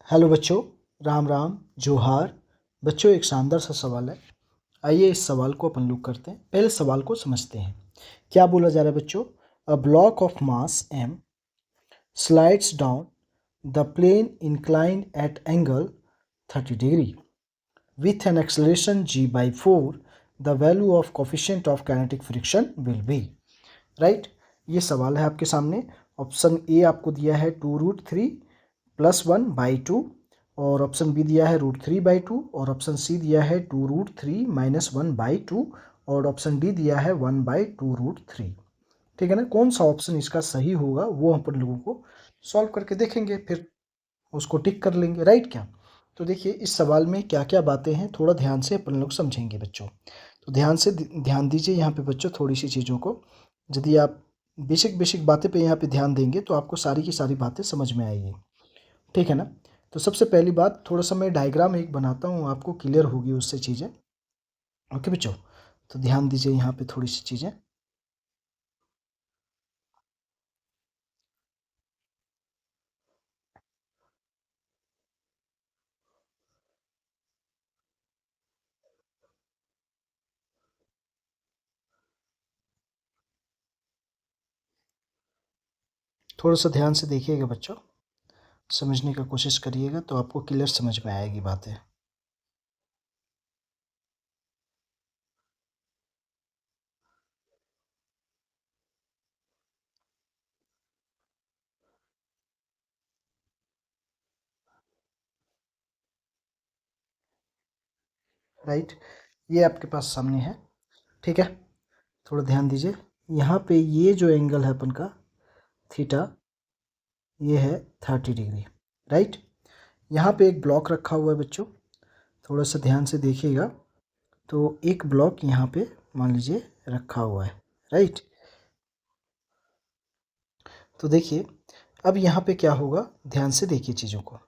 Hello बच्चों, राम राम जोहार। बच्चों, एक शानदार सा सवाल है। आइए इस सवाल को अपन लोग करते हैं। पहले सवाल को समझते हैं। क्या बोला जा रहा है बच्चों? A block of mass m slides down the plane inclined at angle 30 degree with an acceleration g by 4, the value of coefficient of kinetic friction will be। Right, ये सवाल है आपके सामने। ऑप्शन ए आपको दिया है 2√3 + 1/2, और ऑप्शन बी दिया है √3/2, और ऑप्शन सी दिया है 2√3 - 1/2, और ऑप्शन डी दिया है 1/2√3। ठीक है ना? कौन सा ऑप्शन इसका सही होगा वो अपन लोगों को सॉल्व करके देखेंगे, फिर उसको टिक कर लेंगे। राइट क्या? तो देखिए, इस सवाल में क्या क्या बातें हैं थोड़ा ध्यान से अपन लोग समझेंगे बच्चों। तो ध्यान दीजिए यहाँ पे बच्चों थोड़ी सी चीज़ों को। यदि आप बेसिक बातें पे यहाँ पे ध्यान देंगे तो आपको सारी की सारी बातें समझ में आएगी। ठीक है ना? तो सबसे पहली बात, थोड़ा सा मैं डायग्राम एक बनाता हूँ, आपको क्लियर होगी उससे चीज़ें। ओके बच्चों, तो ध्यान दीजिए यहाँ पे थोड़ी सी चीज़ें। थोड़ा सा ध्यान से देखिएगा बच्चों, समझने का कोशिश करिएगा तो आपको क्लियर समझ में आएगी बातें। राइट, ये आपके पास सामने है। ठीक है, थोड़ा ध्यान दीजिए। यहाँ पे ये जो एंगल है अपन का थीटा, ये है 30 डिग्री। राइट, यहाँ पे एक ब्लॉक रखा हुआ है बच्चों, थोड़ा सा ध्यान से देखिएगा। तो एक ब्लॉक यहाँ पे मान लीजिए रखा हुआ है। राइट, तो देखिए अब यहाँ पे क्या होगा, ध्यान से देखिए चीज़ों को।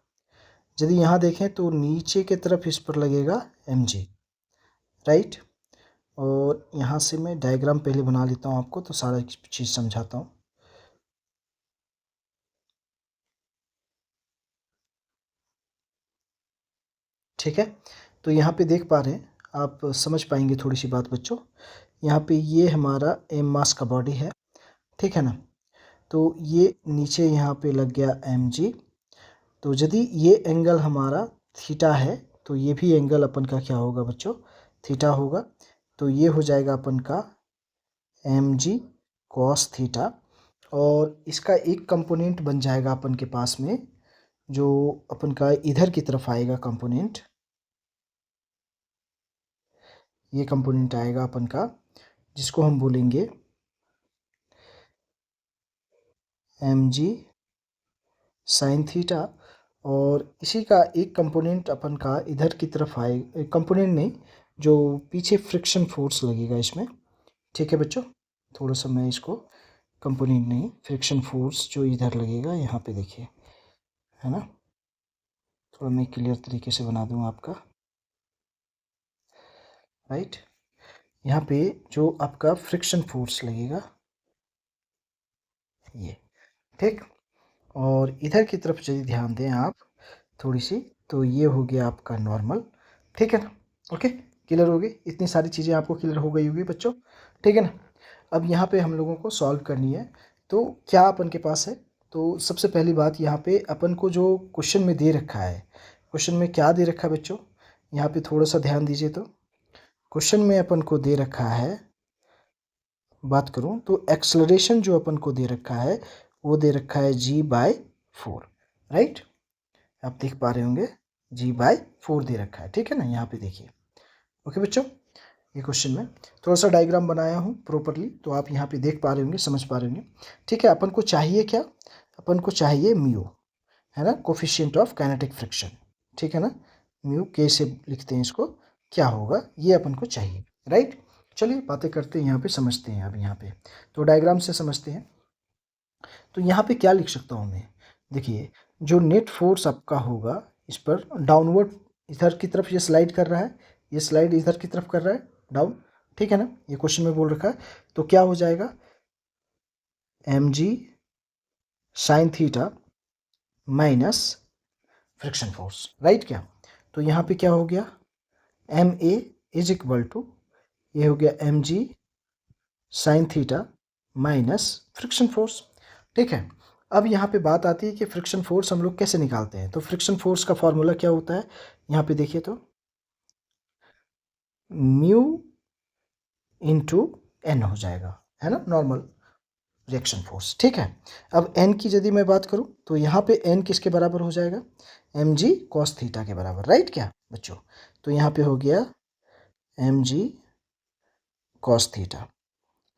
यदि यहाँ देखें तो नीचे के तरफ इस पर लगेगा mg। राइट, और यहाँ से मैं डायग्राम पहले बना लेता हूँ आपको, तो सारा चीज़ समझाता हूँ। ठीक है, तो यहाँ पे देख पा रहे हैं आप, समझ पाएंगे थोड़ी सी बात बच्चों। यहाँ पे ये हमारा m मास का बॉडी है। ठीक है ना? तो ये नीचे यहाँ पे लग गया mg। तो यदि ये एंगल हमारा थीटा है तो ये भी एंगल अपन का क्या होगा बच्चों? थीटा होगा। तो ये हो जाएगा अपन का mg cos थीटा, और इसका एक कंपोनेंट बन जाएगा अपन के पास में, जो अपन का इधर की तरफ आएगा कंपोनेंट। ये कंपोनेंट आएगा अपन का, जिसको हम बोलेंगे mg sin थीटा, और इसी का एक कंपोनेंट अपन का इधर की तरफ आए, कंपोनेंट नहीं, जो पीछे फ्रिक्शन फोर्स लगेगा इसमें। ठीक है बच्चों, थोड़ा सा मैं इसको, कंपोनेंट नहीं, फ्रिक्शन फोर्स जो इधर लगेगा यहाँ पे देखिए, है ना? थोड़ा मैं क्लियर तरीके से बना दूँ आपका। राइट, यहाँ पे जो आपका फ्रिक्शन फोर्स लगेगा ये। ठीक, और इधर की तरफ यदि ध्यान दें आप थोड़ी सी, तो ये हो गया आपका नॉर्मल। ठीक है ना? ओके, क्लियर हो गई? इतनी सारी चीज़ें आपको क्लियर हो गई होगी बच्चों। ठीक है ना? अब यहाँ पे हम लोगों को सॉल्व करनी है। तो क्या अपन के पास है? तो सबसे पहली बात, यहाँ पे अपन को जो क्वेश्चन में दे रखा है, क्वेश्चन में क्या दे रखा है बच्चों? यहाँ पे थोड़ा सा ध्यान दीजिए। तो क्वेश्चन में अपन को दे रखा है, बात करूँ तो एक्सलरेशन जो अपन को दे रखा है वो दे रखा है g/4। राइट, आप देख पा रहे होंगे g/4 दे रखा है। ठीक है ना? यहाँ पे देखिए। ओके बच्चों, ये क्वेश्चन में थोड़ा सा डायग्राम बनाया हूँ प्रॉपरली, तो आप यहाँ पे देख पा रहे होंगे, समझ पा रहे होंगे। ठीक है, अपन को चाहिए क्या? अपन को चाहिए म्यू, है ना, कोफिशिएंट ऑफ काइनेटिक फ्रिक्शन। ठीक है ना? म्यू के से लिखते हैं इसको, क्या होगा ये अपन को चाहिए। राइट, चलिए बातें करते हैं, यहाँ पे समझते हैं। अब यहाँ पे तो डायग्राम से समझते हैं। तो यहाँ पे क्या लिख सकता हूँ मैं? देखिए, जो नेट फोर्स आपका होगा इस पर डाउनवर्ड, इधर की तरफ ये स्लाइड कर रहा है, ये स्लाइड इधर की तरफ कर रहा है डाउन। ठीक है ना? ये क्वेश्चन में बोल रखा है। तो क्या हो जाएगा? mg sin theta minus friction force, right क्या। तो यहाँ पे क्या हो गया, M A is equal to, ये हो गया M G sine theta minus friction force, ठीक है। अब यहाँ पे बात आती है कि फ्रिक्शन फोर्स हम लोग कैसे निकालते हैं। तो फ्रिक्शन फोर्स का फॉर्मूला क्या होता है, यहाँ पे देखिए तो म्यू इंटू एन हो जाएगा, है ना, नॉर्मल रिएक्शन फोर्स, ठीक है। अब एन की यदि मैं बात करूँ तो यहाँ पे एन किसके बराबर हो जाएगा, एम जी कॉस थीटा के बराबर, राइट क्या बच्चों। तो यहाँ पे हो गया M G cos theta,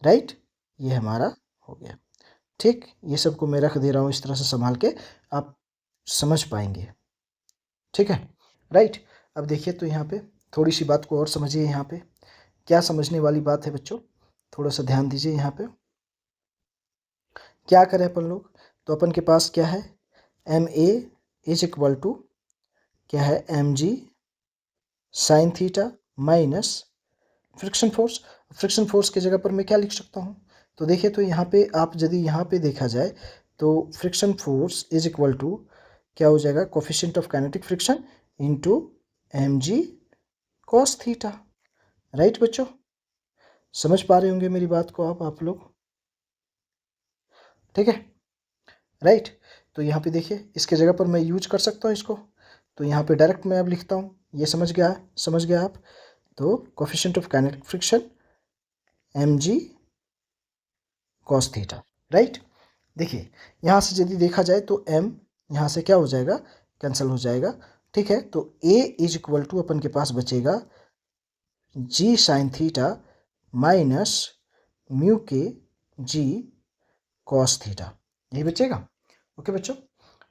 right, ये हमारा हो गया, ठीक। ये सबको मैं रख दे रहा हूँ इस तरह से संभाल के, आप समझ पाएंगे, ठीक है, राइट। अब देखिए तो यहाँ पे थोड़ी सी बात को और समझिए, यहाँ पे क्या समझने वाली बात है बच्चों, थोड़ा सा ध्यान दीजिए। यहाँ पे क्या करें अपन लोग, तो अपन के पास क्या है, M A is equal to क्या है, M G sine theta minus friction force. Friction force की जगह पर मैं क्या लिख सकता हूँ, तो देखिए तो यहाँ पे आप यदि यहाँ पे देखा जाए तो friction force is equal to क्या हो जाएगा, coefficient of kinetic friction into M G cos theta, right बच्चों, समझ पा रहे होंगे मेरी बात को आप लोग, ठीक है, राइट। तो यहाँ पे देखिए इसके जगह पर मैं यूज कर सकता हूँ इसको, तो यहाँ पे डायरेक्ट मैं अब लिखता हूँ, ये समझ गया आप। तो coefficient of kinetic friction M G cos theta, right. देखिए यहाँ से यदि देखा जाए तो m यहाँ से क्या हो जाएगा, कैंसिल हो जाएगा, ठीक है। तो a इज इक्वल टू अपन के पास बचेगा g sine theta minus mu K g cos theta, यही बचेगा, ओके बच्चों।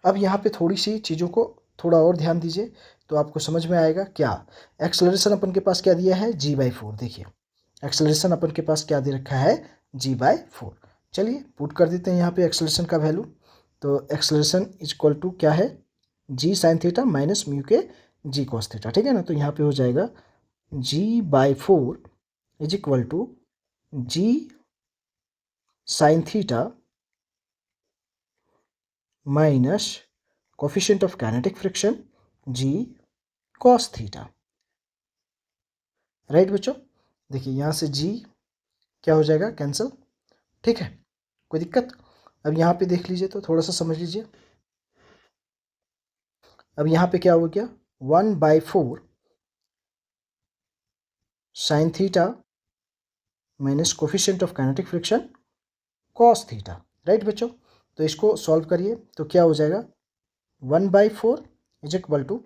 अब यहाँ पे थोड़ी सी चीज़ों को थोड़ा और ध्यान दीजिए तो आपको समझ में आएगा। क्या एक्सेलरेशन अपन के पास क्या दिया है, g/4, देखिए एक्सेलरेशन अपन के पास क्या दे रखा है, g/4। चलिए पुट कर देते हैं यहाँ पे एक्सेलरेशन का वैल्यू, तो एक्सेलरेशन इज इक्वल टू क्या है, g sine theta minus mu K g cos theta, ठीक है ना। तो यहाँ पे हो जाएगा g/4 is equal to g sine theta minus coefficient of kinetic friction g cos theta, right बच्चों। देखिए यहाँ से g क्या हो जाएगा, कैंसिल, ठीक है, कोई दिक्कत। अब यहाँ पे देख लीजिए तो थोड़ा सा समझ लीजिए, अब यहाँ पे क्या हो गया, 1/4 sign theta minus coefficient of kinetic friction cos theta, right बच्चों। तो इसको सॉल्व करिए तो क्या हो जाएगा, 1/4 is equal to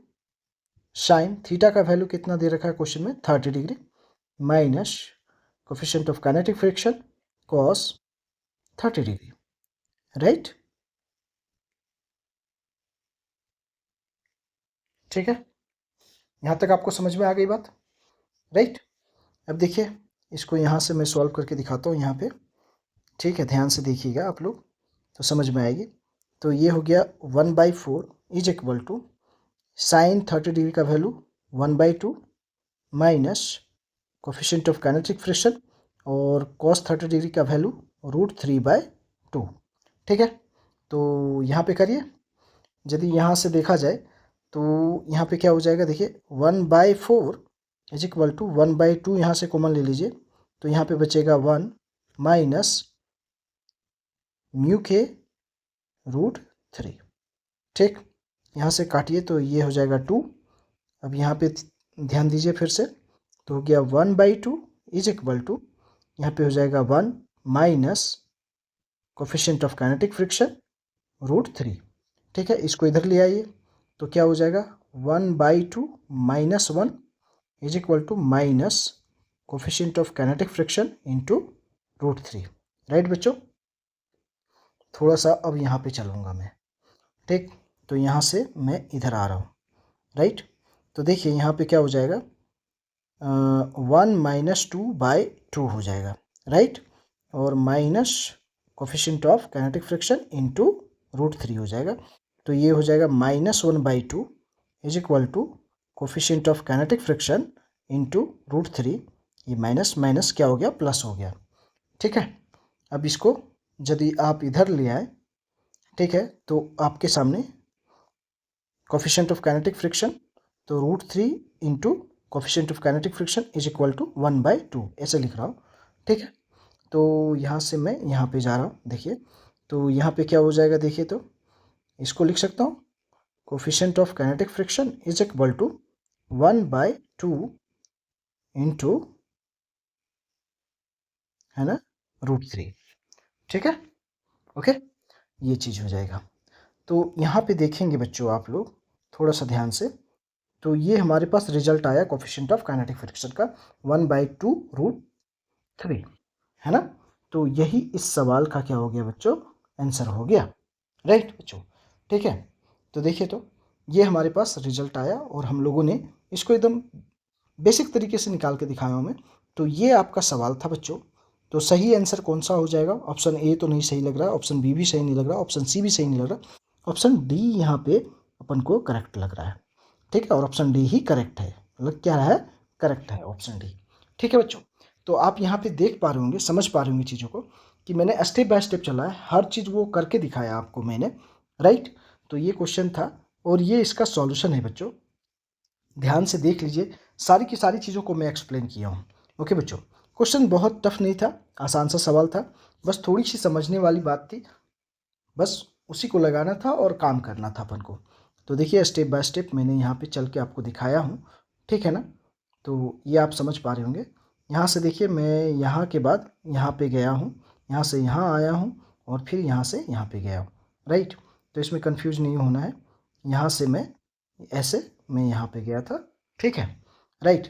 sine theta का वैल्यू कितना दे रखा है क्वेश्चन में, 30 degree minus coefficient of kinetic friction cos 30 degree, right, ठीक है। यहाँ तक आपको समझ में आ गई बात, राइट। अब देखिए इसको यहाँ से मैं सॉल्व करके दिखाता हूँ यहाँ पे, ठीक है, ध्यान से देखिएगा आप लोग तो समझ में आएगी। तो ये हो गया 1/4 is equal to sine 30 degree का value 1/2 minus coefficient of kinetic friction और कॉस 30 डिग्री का वैल्यू √3/2, ठीक है। तो यहाँ पे करिए, यदि यहाँ से देखा जाए तो यहाँ पे क्या हो जाएगा, देखिए 1/4 इज इक्वल टू 1/2 यहाँ से कॉमन ले लीजिए, तो यहाँ पे बचेगा 1 माइनस म्यू के √3, ठीक। यहाँ से काटिए तो ये हो जाएगा 2। अब यहाँ पे ध्यान दीजिए फिर से, तो हो गया 1/2 इज इक्वल टू यहाँ पे हो जाएगा 1 minus coefficient of kinetic friction √3, ठीक है। इसको इधर ले आइए तो क्या हो जाएगा, 1/2 minus 1 is equal to minus coefficient of kinetic friction into √3, right बच्चों। थोड़ा सा अब यहाँ पे चलूँगा मैं, ठीक। तो यहाँ से मैं इधर आ रहा हूँ, राइट। तो देखिए यहाँ पे क्या हो जाएगा, 1 माइनस 2/2 हो जाएगा, राइट, और minus coefficient of kinetic friction into √3 हो जाएगा। तो ये हो जाएगा -1/2 is equal to coefficient of kinetic friction into √3, ये माइनस माइनस क्या हो गया, प्लस हो गया, ठीक है। अब इसको यदि आप इधर ले आए, ठीक है, तो आपके सामने कोफिशिएंट ऑफ काइनेटिक फ्रिक्शन, तो √3 into coefficient of kinetic friction is equal to 1/2, ऐसे लिख रहा हूँ, ठीक है। तो यहाँ से मैं यहाँ पे जा रहा हूँ, देखिए तो यहाँ पे क्या हो जाएगा, देखिए तो इसको लिख सकता हूँ, coefficient of kinetic friction is equal to 1/2 into, है ना, √3, ठीक है, ओके, ये चीज़ हो जाएगा। तो यहाँ पे देखेंगे बच्चों आप लोग थोड़ा सा ध्यान से, तो ये हमारे पास रिजल्ट आया कोफिशिएंट ऑफ काइनेटिक फ्रिक्शन का 1/2√3, है ना। तो यही इस सवाल का क्या हो गया बच्चों, आंसर हो गया, राइट बच्चों, ठीक है। तो देखिए तो ये हमारे पास रिजल्ट आया और हम लोगों ने इसको एकदम बेसिक तरीके से निकाल के दिखाया हूँ मैं। तो ये आपका सवाल था बच्चों। तो सही आंसर कौन सा हो जाएगा, ऑप्शन ए तो नहीं सही लग रहा, ऑप्शन बी भी सही नहीं लग रहा, ऑप्शन सी भी सही नहीं लग रहा, ऑप्शन डी यहाँ पे अपन को करेक्ट लग रहा है, ठीक है, और ऑप्शन डी ही करेक्ट है, मतलब क्या है, करेक्ट है ऑप्शन डी, ठीक है बच्चों। तो आप यहाँ पे देख पा रहे होंगे, समझ पा रहे होंगे चीज़ों को कि मैंने स्टेप बाय स्टेप चला है, हर चीज़ वो करके दिखाया आपको मैंने, राइट। तो ये क्वेश्चन था और ये इसका सॉल्यूशन है बच्चों, ध्यान से देख लीजिए, सारी की सारी चीज़ों को मैं एक्सप्लेन किया हूँ, ओके बच्चों। क्वेश्चन बहुत टफ नहीं था, आसान सा सवाल था, बस थोड़ी सी समझने वाली बात थी, बस उसी को लगाना था और काम करना था अपन को। तो देखिए स्टेप बाय स्टेप मैंने यहाँ पे चल के आपको दिखाया हूँ, ठीक है ना। तो ये आप समझ पा रहे होंगे। यहाँ से देखिए मैं यहाँ के बाद यहाँ पे गया हूँ, यहाँ से यहाँ आया हूँ और फिर यहाँ से यहाँ पे गया हूँ, राइट। तो इसमें कंफ्यूज नहीं होना है, यहाँ से मैं ऐसे मैं यहाँ पे गया था, ठीक है, राइट।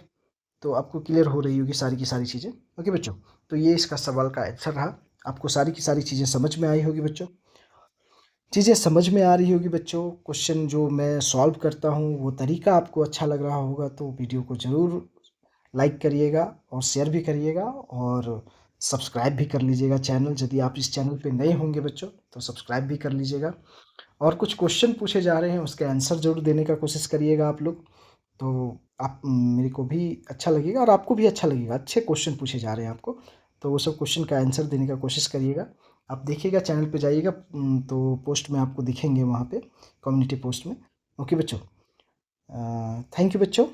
तो आपको क्लियर हो रही होगी सारी की सारी चीज़ें, ओके बच्चों। तो ये इसका सवाल का आंसर रहा, आपको सारी की सारी चीज़ें समझ में आई होगी बच्चों, चीज़ें समझ में आ रही होगी बच्चों। क्वेश्चन जो मैं सॉल्व करता हूँ वो तरीका आपको अच्छा लग रहा होगा, तो वीडियो को ज़रूर लाइक करिएगा और शेयर भी करिएगा और सब्सक्राइब भी कर लीजिएगा चैनल, यदि आप इस चैनल पे नए होंगे बच्चों तो सब्सक्राइब भी कर लीजिएगा। और कुछ क्वेश्चन पूछे जा रहे हैं उसके आंसर ज़रूर देने का कोशिश करिएगा आप लोग, तो आप मेरे को भी अच्छा लगेगा और आपको भी अच्छा लगेगा, अच्छे क्वेश्चन पूछे जा रहे हैं आपको, तो वो सब क्वेश्चन का आंसर देने का कोशिश करिएगा। आप देखिएगा चैनल पे जाइएगा, तो पोस्ट में आपको दिखेंगे वहाँ पे, कम्युनिटी पोस्ट में, ओके बच्चों। थैंक यू बच्चों।